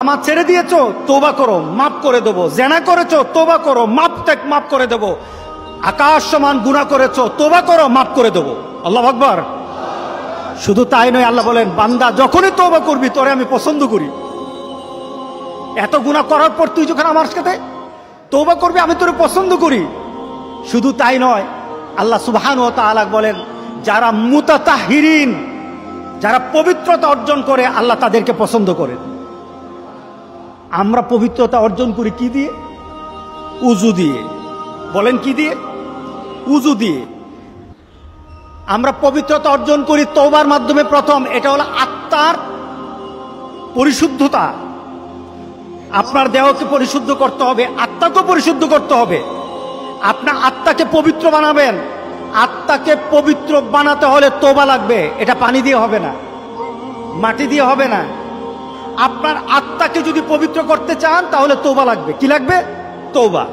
আমার ছেড়ে দিয়েছো, তওবা করো, মাফ করে দেবো। জেনা করেছো, তওবা করো, মাফ করে দেবো। আকাশ সমান গুনাহ করেছো, তওবা করো, মাফ করে দেবো। আল্লাহু আকবার। শুধু তাই নয়, আল্লাহ বলেন, বান্দা যখনই তওবা করবি তোরে আমি পছন্দ করি। এত গুনাহ করার পর তুই যখন আমার সাথে তওবা করবি, আমি তোরে পছন্দ করি। শুধু তাই নয়, আল্লাহ সুবহানাহু ওয়া তাআলা বলেন, যারা মুতাতাহহিরিন, যারা পবিত্রতা অর্জন করে, আল্লাহ তাদেরকে পছন্দ করেন। আমরা পবিত্রতা অর্জন করি কি দিয়ে? উযু দিয়ে। বলেন কি দিয়ে? উযু দিয়ে। আমরা পবিত্রতা অর্জন করি তওবার মাধ্যমে। প্রথম, এটা হলো আত্মার পরিশুদ্ধতা। আপনার দেহকে পরিশুদ্ধ করতে হবে, আত্মাকে পরিশুদ্ধ করতে হবে। আপনার আত্মাকে পবিত্র বানাবেন। আত্মাকে পবিত্র বানাতে হলে তওবা লাগবে। এটা পানি দিয়ে হবে না, মাটি দিয়ে হবে না। আপনার আত্মাকে যদি পবিত্র করতে চান তাহলে তওবা লাগবে। কি লাগবে? তওবা।